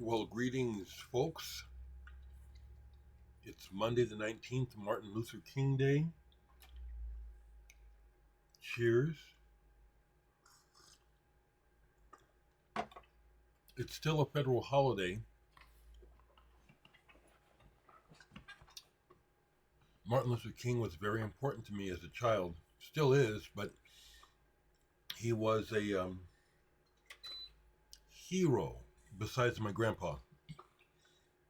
Well, greetings, folks. It's Monday the 19th, Martin Luther King Day. Cheers. It's still a federal holiday. Martin Luther King was very important to me as a child. Still is, but he was a hero besides my grandpa.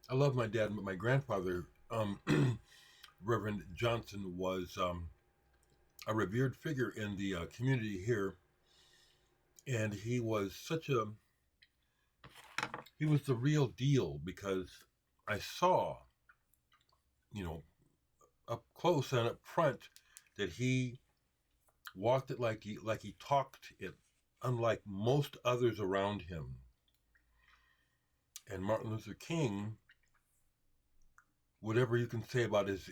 I love my dad, but my grandfather, Reverend Johnson, was a revered figure in the community here. And he was he was the real deal because I saw, up close and up front that he walked it like he talked it, unlike most others around him. And Martin Luther King, whatever you can say about his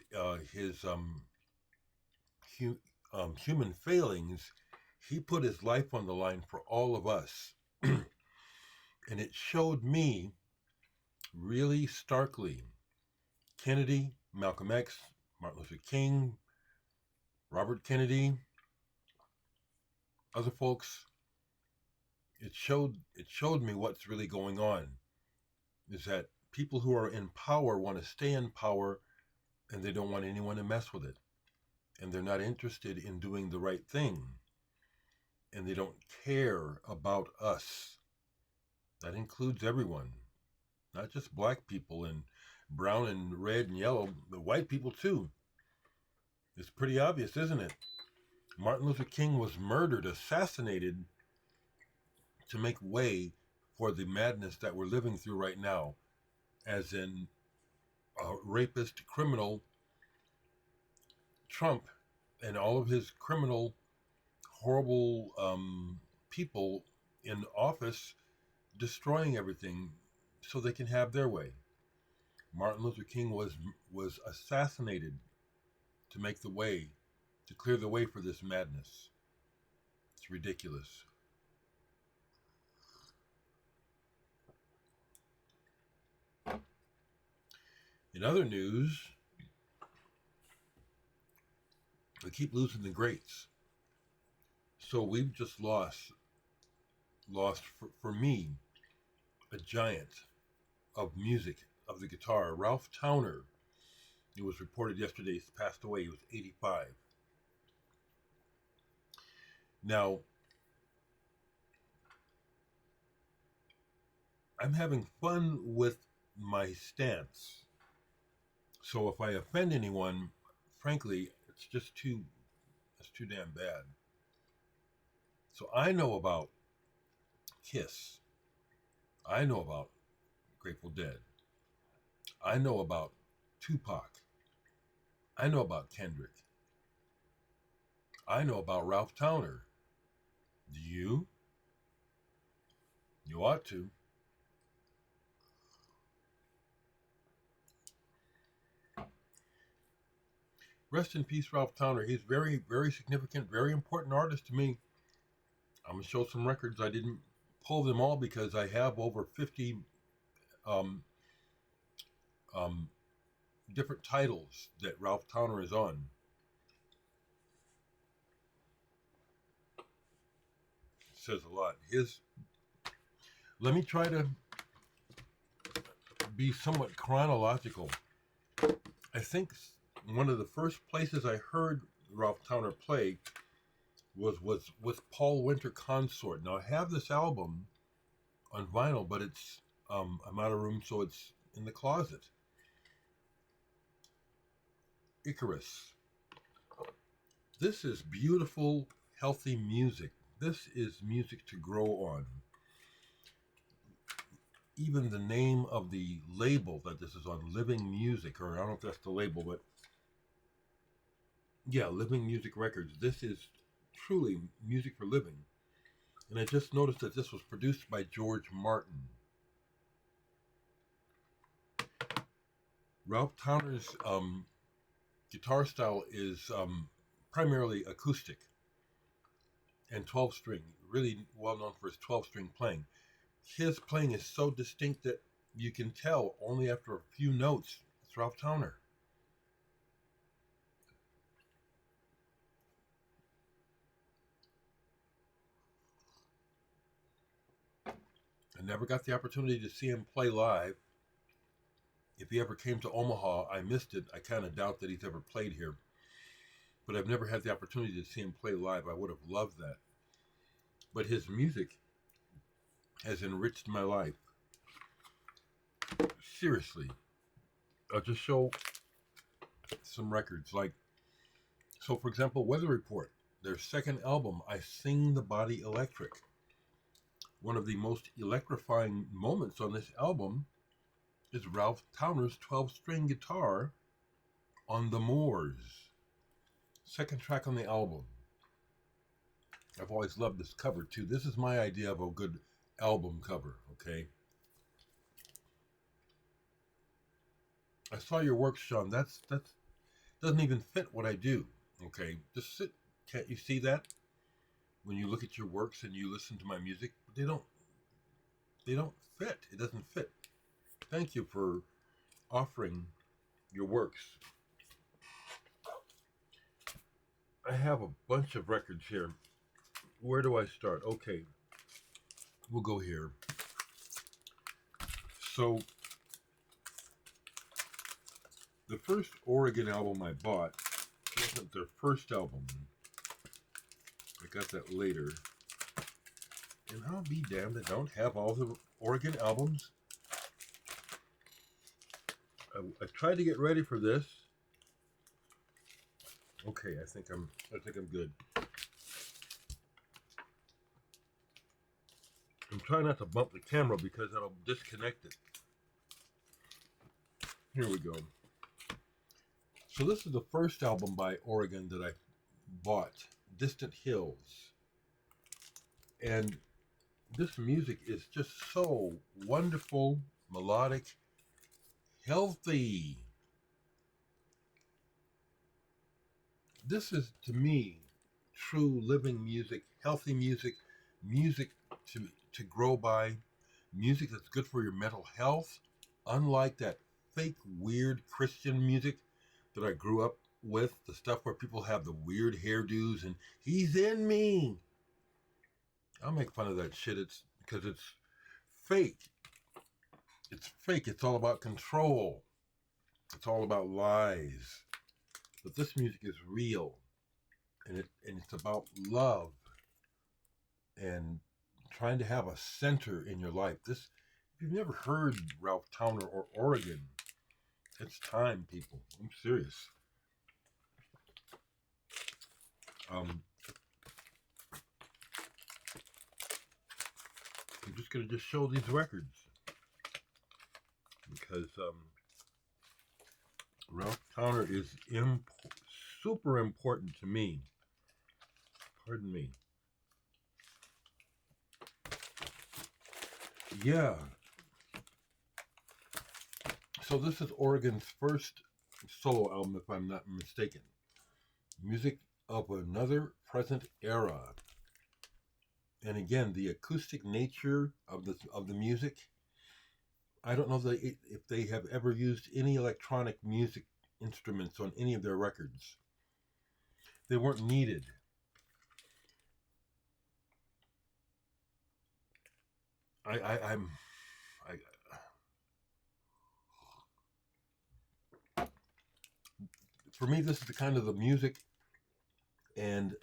human failings, he put his life on the line for all of us. And it showed me really starkly Kennedy, Malcolm X, Martin Luther King, Robert Kennedy, other folks. It showed me what's really going on is that people who are in power want to stay in power and they don't want anyone to mess with it. And they're not interested in doing the right thing. And they don't care about us. That includes everyone, not just black people and brown and red and yellow, but white people too. It's pretty obvious, isn't it? Martin Luther King was murdered, assassinated to make way for the madness that we're living through right now, as in rapist, criminal Trump and all of his criminal, horrible people in office destroying everything so they can have their way. Martin Luther King was assassinated to make the way, to clear the way for this madness. It's ridiculous. In other news, we keep losing the greats. So we've just lost for me, a giant of music, of the guitar. Ralph Towner, it was reported yesterday, he passed away. He was 85. Now, I'm having fun with my stance. So if I offend anyone, frankly, it's too damn bad. So I know about Kiss. I know about Grateful Dead. I know about Tupac. I know about Kendrick. I know about Ralph Towner. Do you? You ought to. Rest in peace, Ralph Towner. He's very, very significant, very important artist to me. I'm going to show some records. I didn't pull them all because I have over 50 different titles that Ralph Towner is on. It says a lot. Let me try to be somewhat chronological. I think one of the first places I heard Ralph Towner play was with Paul Winter Consort. Now I have this album on vinyl, but it's I'm out of room, so it's in the closet. Icarus. This is beautiful, healthy music. This is music to grow on. Even the name of the label that this is on, Living Music, or I don't know if that's the label, but yeah, Living Music Records. This is truly music for living. And I just noticed that this was produced by George Martin. Ralph Towner's guitar style is primarily acoustic and 12-string, really well known for his 12-string playing. His playing is so distinct that you can tell only after a few notes it's Ralph Towner. I never got the opportunity to see him play live. If he ever came to Omaha, I missed it. I kind of doubt that he's ever played here. But I've never had the opportunity to see him play live. I would have loved that. But his music has enriched my life. Seriously. I'll just show some records. So for example, Weather Report, their second album, I Sing the Body Electric. One of the most electrifying moments on this album is Ralph Towner's 12-string guitar on The Moors. Second track on the album. I've always loved this cover too. This is my idea of a good album cover, okay? I saw your work, Sean. That's doesn't even fit what I do. Okay, just sit. Can't you see that? When you look at your works and you listen to my music, they don't fit. It doesn't fit. Thank you for offering your works. I have a bunch of records here. Where do I start? Okay, we'll go here. So the first Oregon album I bought wasn't their first album. I got that later. And I'll be damned, I don't have all the Oregon albums. I tried to get ready for this. Okay, I think I'm good. I'm trying not to bump the camera because that'll disconnect it. Here we go. So this is the first album by Oregon that I bought, Distant Hills. And this music is just so wonderful, melodic, healthy. This is, to me, true living music, healthy music, music to grow by, music that's good for your mental health, unlike that fake, weird Christian music that I grew up with, the stuff where people have the weird hairdos and he's in me. I'll make fun of that shit. It's because it's fake. It's fake. It's all about control. It's all about lies. But this music is real, and it's about love and trying to have a center in your life. If you've never heard Ralph Towner or Oregon, it's time, people. I'm serious. I'm just going to just show these records because Ralph Towner is super important to me. Pardon me. Yeah. So this is Oregon's first solo album, if I'm not mistaken. Music of another present era. And again, the acoustic nature of the music. I don't know if they have ever used any electronic music instruments on any of their records. They weren't needed. For me, this is the kind of the music and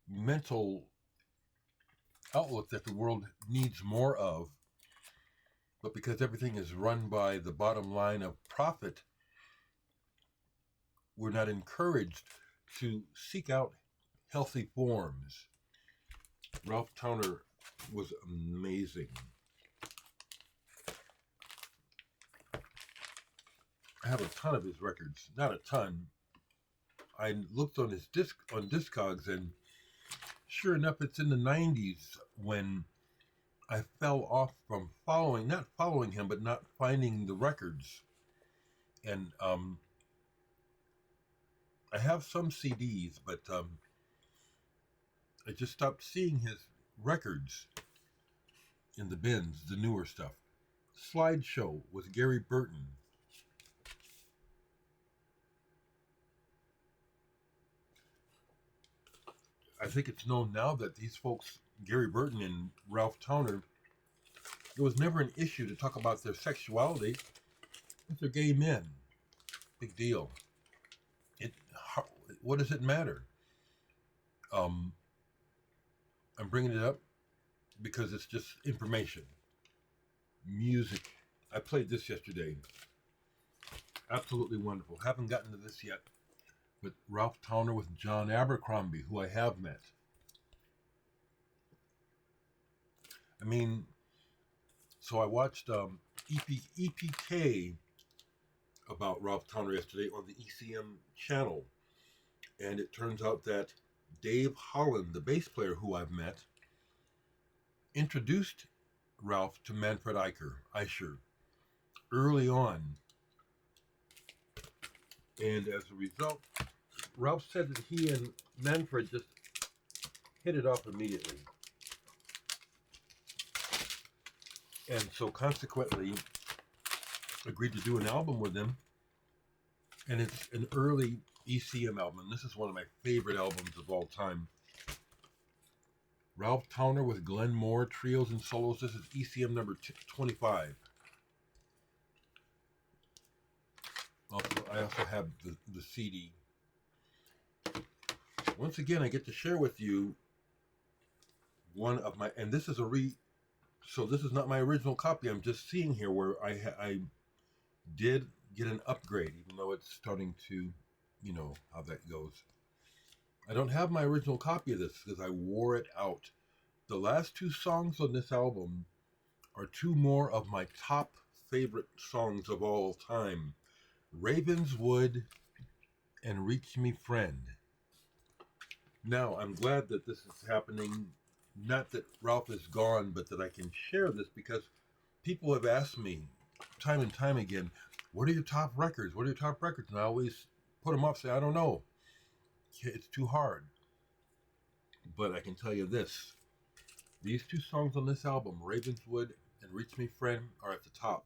mental outlook that the world needs more of. But because everything is run by the bottom line of profit, we're not encouraged to seek out healthy forms. Ralph Towner was amazing. I have a ton of his records. Not a ton. I looked on his Discogs, and sure enough, it's in the 90s when I fell off from not following him, but not finding the records. And I have some CDs, but I just stopped seeing his records. in the bins, the newer stuff. Slideshow with Gary Burton. I think it's known now that these folks, Gary Burton and Ralph Towner, it was never an issue to talk about their sexuality. If they're gay men, big deal. What does it matter? I'm bringing it up because it's just information. Music. I played this yesterday. Absolutely wonderful. Haven't gotten to this yet. But Ralph Towner with John Abercrombie, who I have met. I mean, so I watched EPK about Ralph Towner yesterday on the ECM channel. And it turns out that Dave Holland, the bass player who I've met, introduced Ralph to Manfred Eicher early on. And as a result, Ralph said that he and Manfred just hit it off immediately. And so consequently, agreed to do an album with them. And it's an early ECM album. This is one of my favorite albums of all time. Ralph Towner with Glenn Moore, trios and solos. This is ECM number 25. I also have the CD. Once again, I get to share with you one of my, and this is so this is not my original copy. I'm just seeing here where I did get an upgrade, even though it's starting to, you know how that goes. I don't have my original copy of this because I wore it out. The last two songs on this album are two more of my top favorite songs of all time. Ravenswood and Reach Me Friend. Now, I'm glad that this is happening. Not that Ralph is gone, but that I can share this because people have asked me time and time again, what are your top records? What are your top records? And I always put them up, say, I don't know. It's too hard. But I can tell you this. These two songs on this album, Ravenswood and Reach Me Friend, are at the top.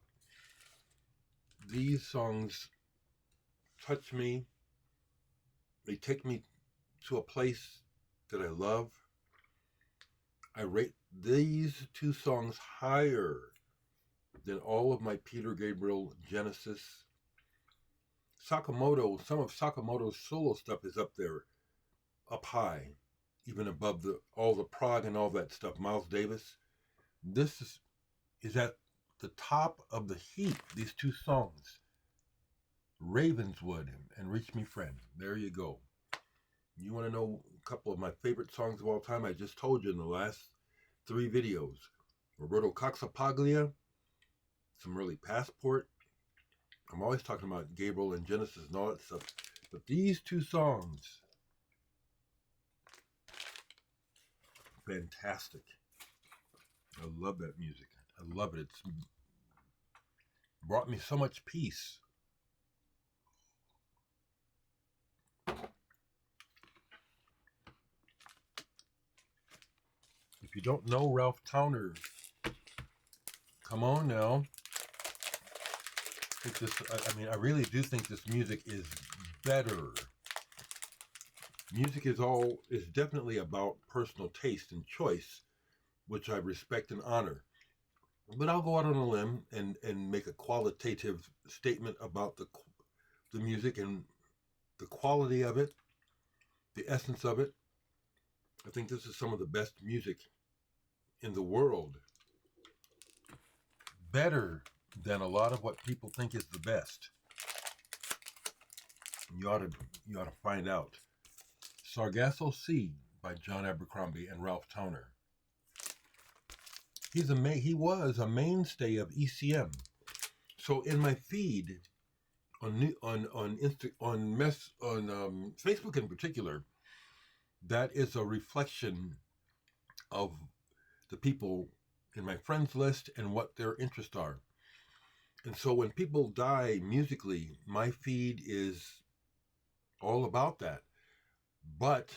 These songs touch me. They take me to a place that I love. I rate these two songs higher than all of my Peter Gabriel Genesis. Sakamoto, some of Sakamoto's solo stuff is up there, up high, even above all the prog and all that stuff. Miles Davis. This is at the top of the heap, these two songs. Ravenswood and Reach Me Friend. There you go. You want to know a couple of my favorite songs of all time? I just told you in the last 3 videos. Roberto Caxapaglia, some early Passport. I'm always talking about Gabriel and Genesis and all that stuff. But these two songs, fantastic. I love that music. I love it. It's brought me so much peace. If you don't know Ralph Towner, come on now. I really do think this music is better. Music is definitely about personal taste and choice, which I respect and honor. But I'll go out on a limb and make a qualitative statement about the music and the quality of it, the essence of it. I think this is some of the best music in the world. Better than a lot of what people think is the best. You ought to find out. Sargasso Sea by John Abercrombie and Ralph Towner. He was a mainstay of ECM. So in my feed on Facebook in particular, that is a reflection of the people in my friends list and what their interests are. And so when people die musically, my feed is all about that. But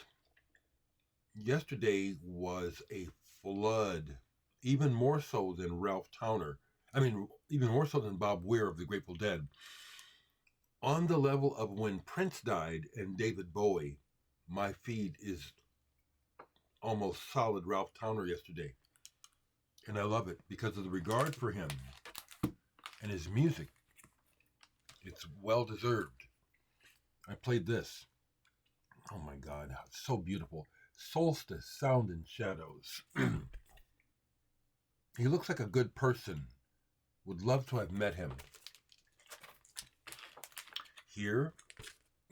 yesterday was a flood even more so than Ralph Towner. I mean, even more so than Bob Weir of the Grateful Dead. On the level of when Prince died and David Bowie, my feed is almost solid Ralph Towner yesterday. And I love it because of the regard for him and his music. It's well deserved. I played this. Oh my God, so beautiful. Solstice, Sound and Shadows. He looks like a good person. Would love to have met him. Here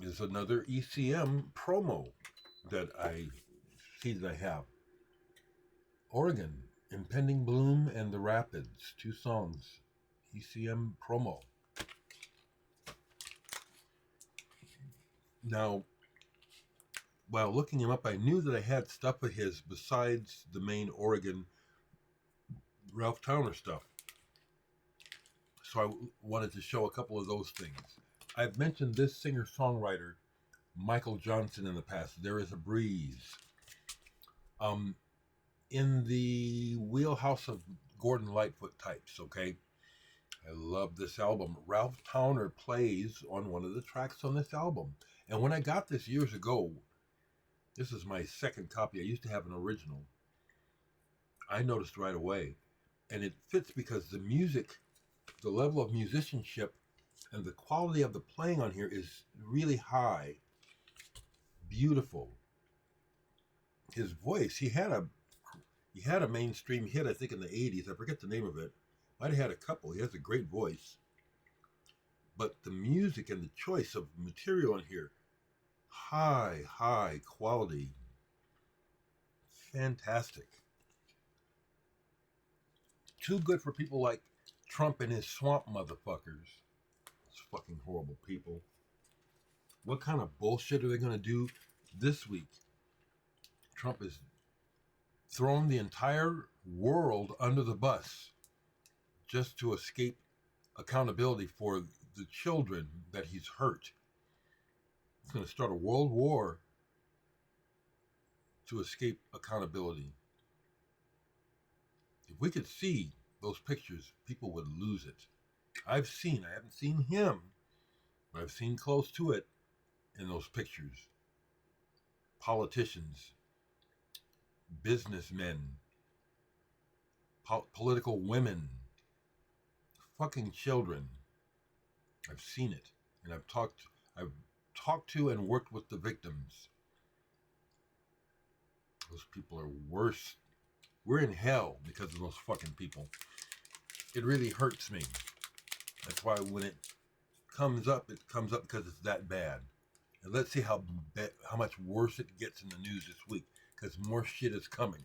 is another ECM promo that I see that I have. Oregon, Impending Bloom and the Rapids, 2 songs. ECM promo. Now, while looking him up, I knew that I had stuff of his besides the main Oregon Ralph Towner stuff. So I wanted to show a couple of those things. I've mentioned this singer-songwriter, Michael Johnson, in the past. There is a Breeze. In the wheelhouse of Gordon Lightfoot types, okay? I love this album. Ralph Towner plays on one of the tracks on this album. And when I got this years ago, this is my second copy. I used to have an original. I noticed right away. And it fits because the music, the level of musicianship and the quality of the playing on here is really high. Beautiful. His voice, he had a mainstream hit, I think, in the 80s. I forget the name of it. Might have had a couple. He has a great voice. But the music and the choice of material in here, high quality. Fantastic. Too good for people like Trump and his swamp motherfuckers. Those fucking horrible people. What kind of bullshit are they going to do this week? Trump has thrown the entire world under the bus just to escape accountability for the children that he's hurt. He's going to start a world war to escape accountability. If we could see those pictures, people would lose it. I haven't seen him, but I've seen close to it in those pictures. Politicians, businessmen, political women, fucking children. I've seen it, and I've talked to and worked with the victims. Those people are worse. We're in hell because of those fucking people. It really hurts me. That's why when it comes up because it's that bad. And let's see how much worse it gets in the news this week, because more shit is coming.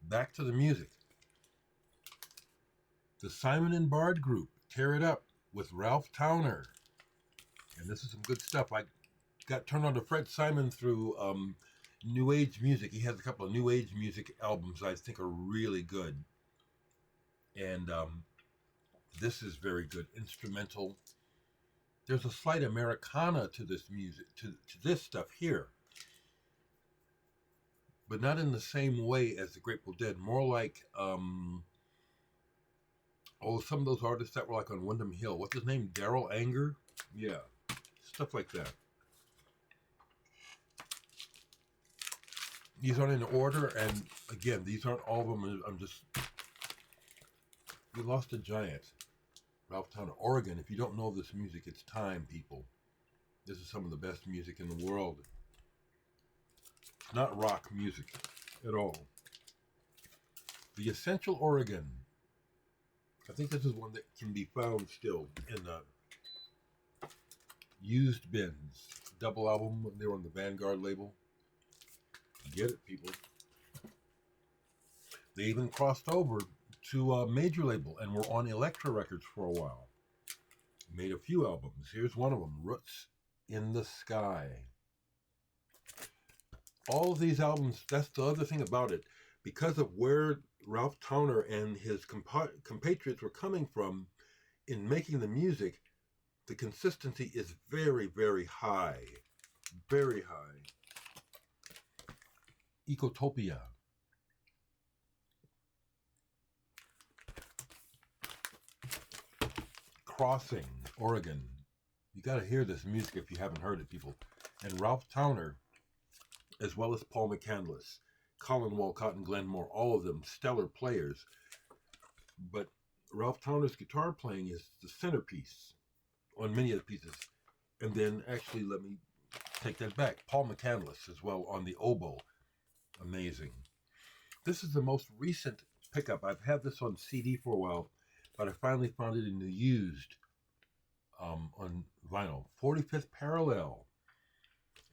Back to the music. The Simon and Bard Group, Tear It Up, with Ralph Towner. And this is some good stuff. I got turned on to Fred Simon through New Age music. He has a couple of New Age music albums I think are really good. And this is very good. Instrumental. There's a slight Americana to this music, to this stuff here. But not in the same way as the Grateful Dead. More like, some of those artists that were like on Windham Hill. What's his name? Daryl Anger? Yeah. Stuff like that. These aren't in order, and again, these aren't all of them. I'm just... We lost a giant. Ralph Towner. Oregon, if you don't know this music, it's time, people. This is some of the best music in the world. Not rock music at all. The Essential Oregon. I think this is one that can be found still in the used bins. Double album. They were on the Vanguard label. Get it, people. They even crossed over to a major label and were on Elektra Records for a while. Made a few albums. Here's one of them, Roots in the Sky. All of these albums, that's the other thing about it. Because of where Ralph Towner and his compatriots were coming from in making the music, the consistency is very, very high. Very high. Ecotopia. Crossing, Oregon. You got to hear this music if you haven't heard it, people. And Ralph Towner, as well as Paul McCandless, Colin Walcott, and Glenn Moore, all of them stellar players. But Ralph Towner's guitar playing is the centerpiece on many of the pieces. And then, actually, let me take that back. Paul McCandless as well on the oboe. Amazing. This is the most recent pickup. I've had this on CD for a while, but I finally found it in the used on vinyl. 45th Parallel.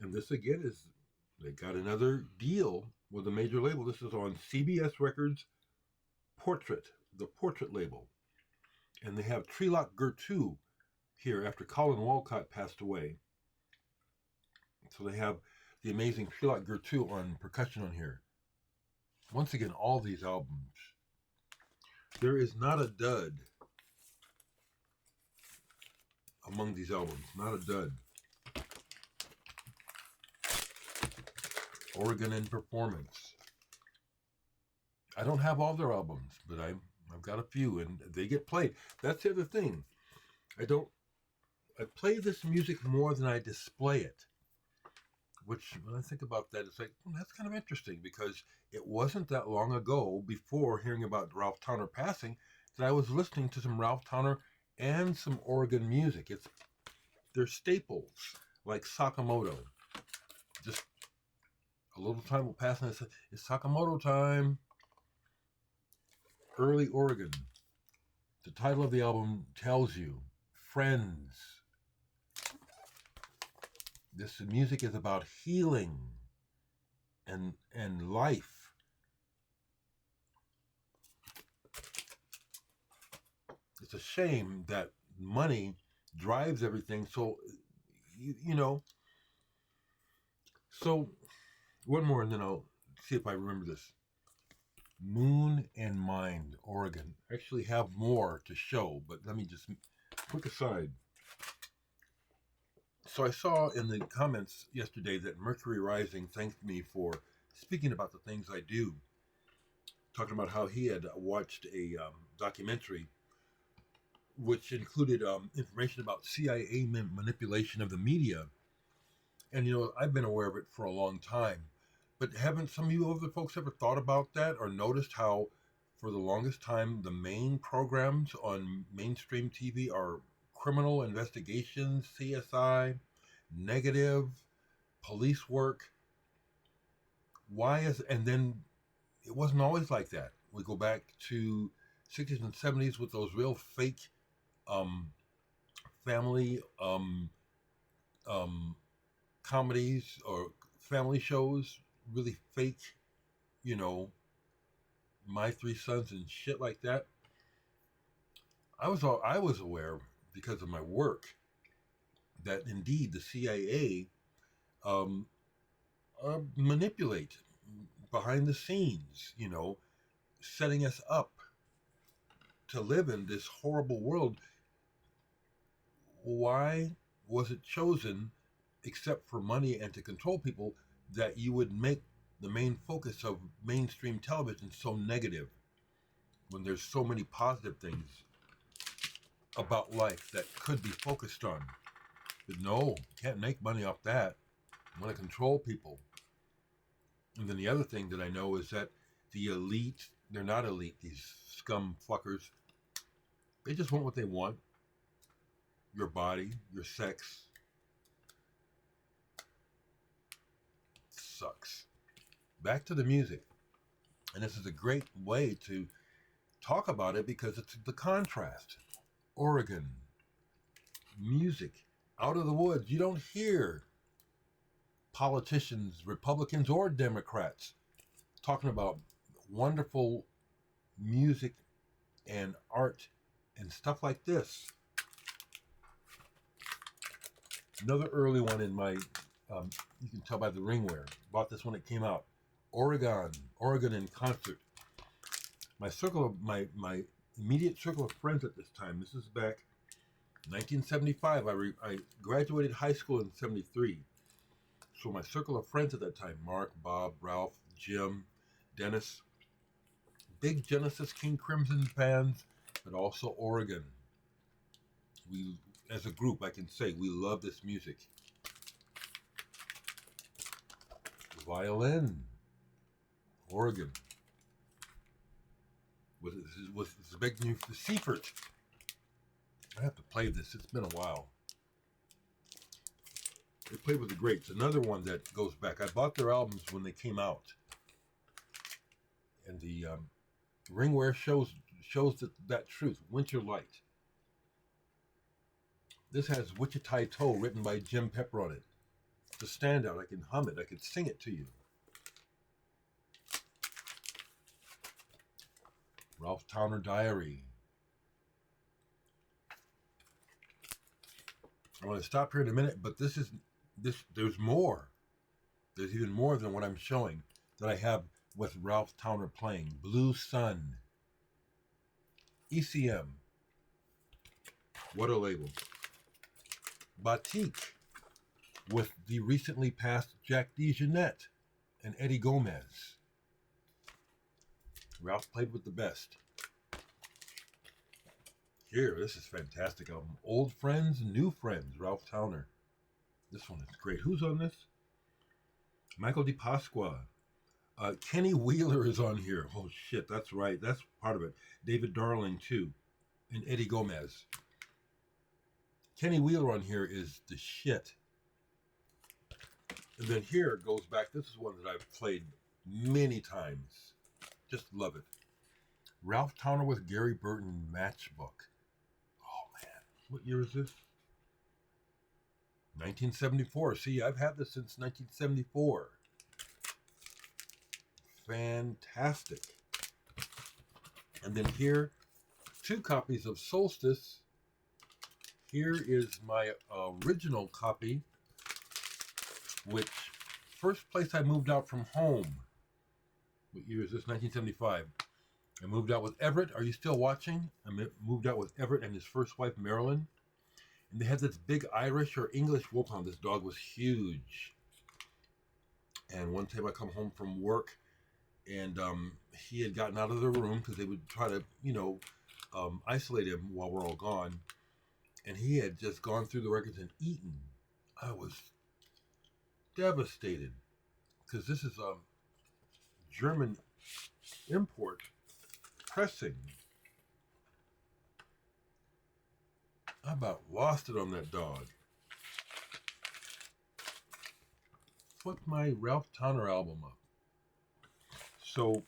And this again is, they got another deal with a major label. This is on CBS Records Portrait, the Portrait label. And they have Trilok Gurtu here after Colin Walcott passed away. So they have the amazing Trilok Gurtu on percussion on here. Once again, all these albums. There is not a dud among these albums. Not a dud. Oregon in Performance. I don't have all their albums, but I've got a few, and they get played. That's the other thing. I play this music more than I display it. Which, when I think about that, it's like, that's kind of interesting, because it wasn't that long ago, before hearing about Ralph Towner passing, that I was listening to some Ralph Towner and some Oregon music. They're staples, like Sakamoto. Just a little time will pass, and I said, it's Sakamoto time. Early Oregon. The title of the album tells you, Friends. This music is about healing and life. It's a shame that money drives everything. So, you know. So, one more, and then I'll see if I remember this. Moon and Mind, Oregon. I actually have more to show, but let me just quick aside. So I saw in the comments yesterday that Mercury Rising thanked me for speaking about the things I do, talking about how he had watched a documentary which included information about CIA manipulation of the media. And, you know, I've been aware of it for a long time. But haven't some of you other folks ever thought about that or noticed how, for the longest time, the main programs on mainstream TV are criminal investigations, CSI, negative, police work? And then it wasn't always like that. We go back to 60s and 70s with those real fake family comedies or family shows, really fake, you know, My Three Sons and shit like that. I was aware, because of my work, that indeed the CIA manipulate behind the scenes, you know, setting us up to live in this horrible world. Why was it chosen, except for money and to control people, that you would make the main focus of mainstream television so negative when there's so many positive things about life that could be focused on? But no, can't make money off that. I want to control people. And then the other thing that I know is that the elite, they're not elite, these scum fuckers, they just want what they want. Your body, your sex. Sucks. Back to the music. And this is a great way to talk about it, because it's the contrast. Oregon. Music. Out of the woods. You don't hear politicians, Republicans or Democrats, talking about wonderful music and art and stuff like this. Another early one in my, you can tell by the ringwear. Bought this when it came out. Oregon in Concert. My immediate circle of friends at this time. This is back 1975. I graduated high school in 73. So my circle of friends at that time: Mark, Bob, Ralph, Jim, Dennis. Big Genesis King Crimson fans, but also Oregon. We, as a group, I can say we love this music. Violin, organ. Was the big new Seifert. I have to play this. It's been a while. They played with the greats. Another one that goes back. I bought their albums when they came out, and the ringware shows that truth. Winter Light. This has Wichita Toe written by Jim Pepper on it. It's a standout. I can hum it. I can sing it to you. Ralph Towner Diary. I want to stop here in a minute, but there's more. There's even more than what I'm showing that I have with Ralph Towner playing. Blue Sun. ECM. What a label. Batik with the recently passed Jack DeJohnette and Eddie Gomez. Ralph played with the best. Here, this is fantastic album. Old Friends, New Friends, Ralph Towner. This one is great. Who's on this? Michael DePasqua. Kenny Wheeler is on here. Oh, shit, that's right. That's part of it. David Darling, too. And Eddie Gomez. Kenny Wheeler on here is the shit. And then here it goes back. This is one that I've played many times. Just love it. Ralph Towner with Gary Burton Matchbook. Oh, man. What year is this? 1974. See, I've had this since 1974. Fantastic. And then here, 2 copies of Solstice. Here is my original copy, which first place I moved out from home. What year is this? 1975. I moved out with Everett. Are you still watching? I moved out with Everett and his first wife, Marilyn. And they had this big Irish or English wolfhound. This dog was huge. And one time I come home from work, and he had gotten out of the room because they would try to, isolate him while we're all gone. And he had just gone through the records and eaten. I was devastated because this is a German import pressing. I about lost it on that dog. Put my Ralph Towner album up. So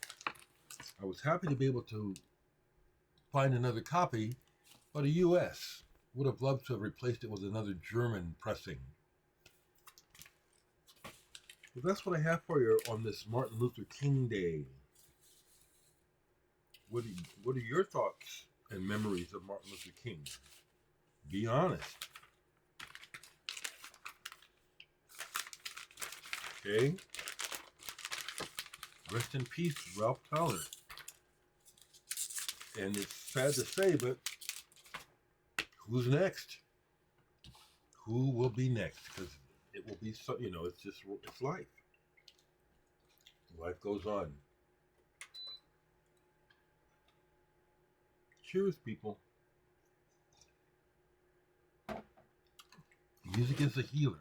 I was happy to be able to find another copy, but a US. Would have loved to have replaced it with another German pressing. But that's what I have for you on this Martin Luther King Day. What are your thoughts and memories of Martin Luther King? Be honest. Okay? Rest in peace, Ralph Towner. And it's sad to say, but who's next? Who will be next? Because it will be so, it's life. Life goes on. Cheers, people. Music is a healer.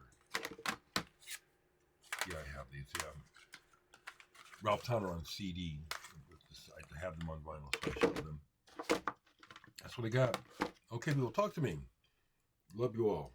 Yeah, I have these. Yeah. Ralph Towner on CD. I have them on vinyl, so I show them. That's what I got. Okay, people, talk to me. Love you all.